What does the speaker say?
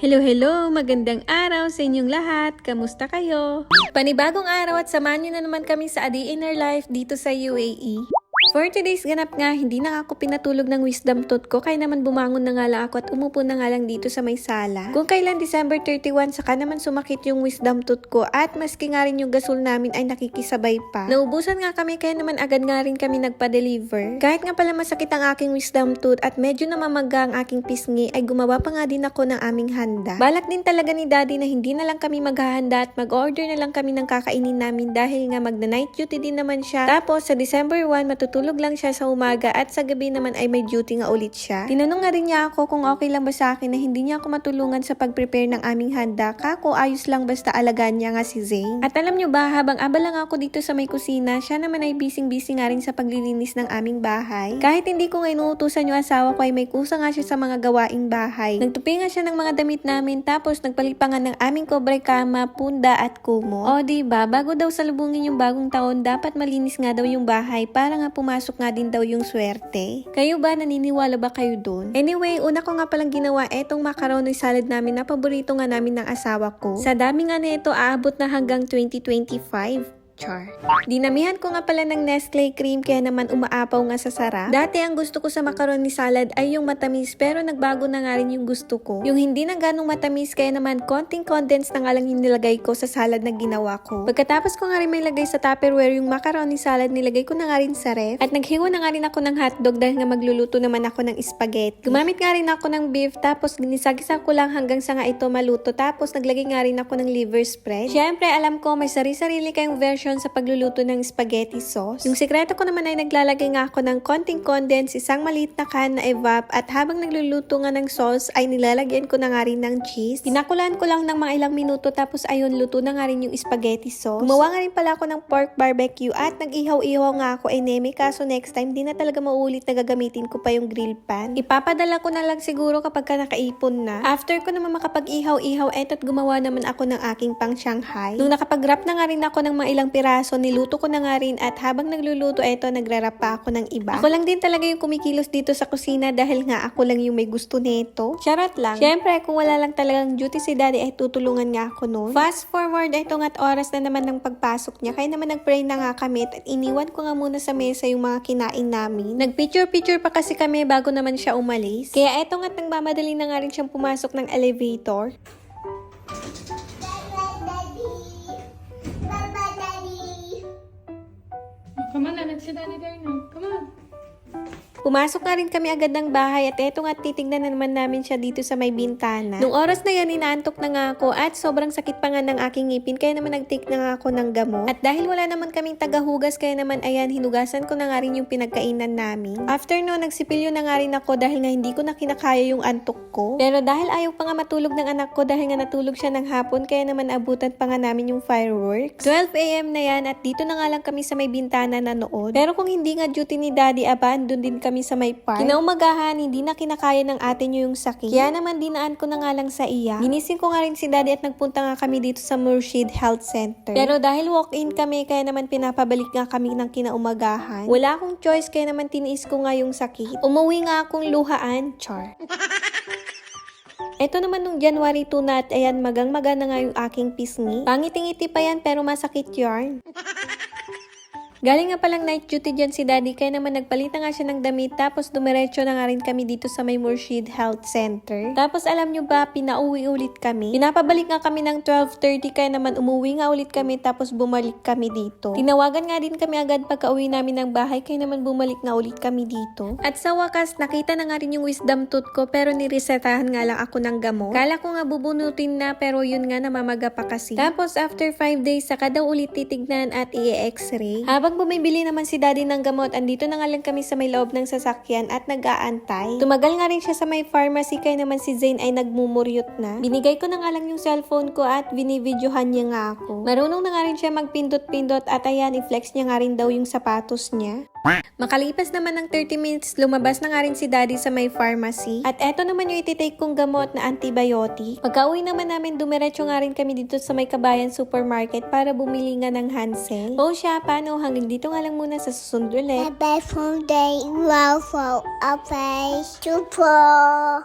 Hello, hello! Magandang araw sa inyong lahat! Kamusta kayo? Panibagong araw at samahan niyo na naman kami sa A Day in Our Life dito sa UAE. For today's ganap nga, hindi na ako pinatulog ng wisdom tooth ko kaya naman bumangon na nga lang ako at umupo na nga lang dito sa may sala. Kung kailan December 31, saka naman sumakit yung wisdom tooth ko at maski nga rin yung gasol namin ay nakikisabay pa. Naubusan nga kami kaya naman agad nga rin kami nagpa-deliver. Kahit nga pala masakit ang aking wisdom tooth at medyo namamaga ang aking pisngi ay gumawa pa nga din ako ng aming handa. Balak din talaga ni Daddy na hindi na lang kami maghahanda at mag-order na lang kami ng kakainin namin dahil nga magna-night duty din naman siya. Tapos sa December 1, matutulog lang siya sa umaga at sa gabi naman ay may duty nga ulit siya. Tinanong nga rin niya ako kung okay lang ba sa akin na hindi niya ako matulungan sa pag-prepare ng aming handa. Kako, ayos lang basta alagaan niya nga si Zane. At alam niyo ba, habang abala nga ako dito sa may kusina, siya naman ay busy nga rin sa paglilinis ng aming bahay. Kahit hindi ko nga inuutusan yung asawa ko ay may kusa nga siya sa mga gawaing bahay. Nagtupi nga siya ng mga damit namin tapos nagpalipangan ng aming kobre kama, punda at kumo. O diba, bago daw salubungin yung bagong taon, dapat malinis nga daw yung bahay para nga pumasok nga din daw yung swerte. Kayo ba, naniniwala ba kayo dun? Anyway, una ko nga palang ginawa etong macaroni salad namin na paborito nga namin ng asawa ko. Sa dami nga nito, aabot na hanggang 2025. Char. Dinamihan ko nga pala ng Nestle cream kaya naman umaapaw nga sa sarap. Dati ang gusto ko sa macaroni salad ay yung matamis pero nagbago na nga rin yung gusto ko. Yung hindi na ganong matamis kaya naman konting condensed na nga lang nilagay ko sa salad na ginawa ko. Pagkatapos ko nga rin may lagay sa Tupperware yung macaroni salad, nilagay ko na nga rin sa ref. At naghiwa na nga rin ako ng hotdog dahil nga magluluto naman ako ng spaghetti. Gumamit nga rin ako ng beef tapos ginisagisa ko lang hanggang sa nga ito maluto tapos naglagay nga rin ako ng liver spread. Syempre alam ko may sari-sarili kayong version sa pagluluto ng spaghetti sauce. Yung sekreto ko naman ay naglalagay nga ako ng konting condensed, isang maliit na can na evap at habang nagluluto nga ng sauce ay nilalagyan ko na nga rin ng cheese. Pinakulaan ko lang ng mga ilang minuto tapos ayun luto na nga rin yung spaghetti sauce. Gumawa nga rin pala ako ng pork barbecue at nag-ihaw-ihaw nga ako ay neme kaso next time di na talaga mauulit na gagamitin ko pa yung grill pan. Ipapadala ko na lang siguro kapag ka nakaipon na. After ko naman makapag-ihaw-ihaw eto't gumawa naman ako ng aking pang Shanghai. Nung nakapag-wrap na nga rin ako ng mga ilang piraso, niluto ko na nga rin at habang nagluluto eto, nagrarap pa ako ng iba. Ako lang din talaga yung kumikilos dito sa kusina dahil nga ako lang yung may gusto nito. Charot lang. Syempre, kung wala lang talagang duty si Daddy ay tutulungan nga ako noon. Fast forward, eto nga't oras na naman ng pagpasok niya. Kaya naman nag-pray na nga kami at iniwan ko nga muna sa mesa yung mga kinain namin. Nag-picture-picture pa kasi kami bago naman siya umalis. Kaya eto nga't nagmamadali na nga rin siyang pumasok ng elevator. Come on, let's sit down there now. Come on. Pumasok na rin kami agad ng bahay at eto nga titignan na naman namin siya dito sa may bintana. Nung oras na yan, inaantok na nga ako at sobrang sakit pa nga ng aking ngipin kaya naman nag-take na nga ako ng gamot. At dahil wala naman kaming tagahugas kaya naman ayan, hinugasan ko na nga rin yung pinagkainan namin. After no, nagsipilyo na nga rin ako dahil nga hindi ko na kinakaya yung antok ko. Pero dahil ayaw pa nga matulog ng anak ko dahil nga natulog siya ng hapon kaya naman abutan pa nga namin yung fireworks. 12 AM na yan at dito na nga lang kami sa may bintana nanood. Pero kung hindi nga duty ni Daddy, abandon din kami sa may park. Kinaumagahan, hindi na kinakaya ng ate nyo yung sakit. Kaya naman dinaan ko na nga lang sa iya. Ginising ko nga rin si Daddy at nagpunta nga kami dito sa Murshid Health Center. Pero dahil walk-in kami, kaya naman pinapabalik nga kami ng kinaumagahan. Wala akong choice, kaya naman tiniis ko nga yung sakit. Umuwi nga akong luhaan, char. Ito naman nung January 2 na at ayan, magang-maga na nga yung aking pisngi. Pangiting-ngiti pa yan pero masakit yarn. Galing nga palang night duty dyan si Daddy kaya naman nagpalit na nga siya ng damit tapos dumiretso na nga rin kami dito sa may Murshid Health Center. Tapos alam nyo ba, pinauwi ulit kami. Pinapabalik nga kami ng 12:30 kaya naman umuwi nga ulit kami tapos bumalik kami dito. Tinawagan nga din kami agad pagka-uwi namin ng bahay kaya naman bumalik nga ulit kami dito. At sa wakas, nakita na nga rin yung wisdom tooth ko pero niresetahan nga lang ako ng gamot. Kala ko nga bubunutin na pero yun nga namamaga pa kasi. Tapos after 5 days, saka daw ulit titignan at i-x-ray. Habang bumibili naman si Daddy ng gamot, andito na nga lang kami sa may loob ng sasakyan at nag-aantay. Tumagal nga rin siya sa may pharmacy kaya naman si Zane ay nagmumuryot na. Binigay ko na nga lang yung cellphone ko at binibidyohan niya nga ako. Marunong na nga rin siya magpindot-pindot at ayan, i-flex niya nga rin daw yung sapatos niya. Makalipas naman ng 30 minutes, lumabas na nga rin si Daddy sa may pharmacy. At eto naman yung ititake kong gamot na antibiotic. Pagka-uwi naman namin, dumiretso nga rin kami dito sa may Kabayan Supermarket para bumili nga ng Hansel. O siya, paano? Hanggang dito nga lang muna sa susunod ulit. Bye-bye from day. Wow, for a face to pour.